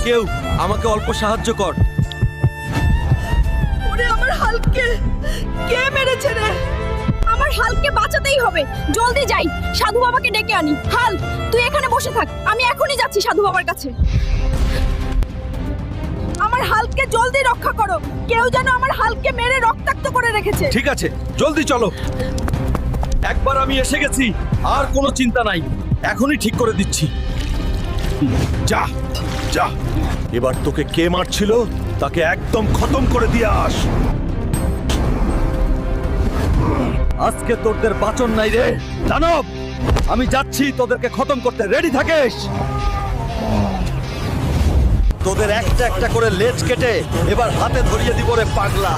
কেউ আমাকে অল্প সাহায্য কর। ওরে আমার হালকে কে মেরেছে রে? আমার হালকে বাঁচাতেই হবে, জলদি যাই, সাধু বাবাকে ডেকে আনি। হাল, তুই এখানে বসে থাক, আমি এখনই যাচ্ছি সাধু বাবার কাছে। আমার হালকে জলদি রক্ষা করো, কেউ যেন আমার হালকে মেরে রক্তাক্ত করে রেখেছে। ঠিক আছে, জলদি চলো। একবার আমি এসে গেছি, আর কোনো চিন্তা নাই, এখনই ঠিক করে দিচ্ছি। যা যা, এবার তোকে কে মারছিল তাকে একদম খতম করে দিয়ে আস। আজকে তোদের বাঁচন নাই রে দানব, আমি যাচ্ছি তোদেরকে খতম করতে, রেডি থাকিস। তোদের একটা একটা করে লেজ কেটে এবার হাতে ধরিয়ে দিব রে পাগলা।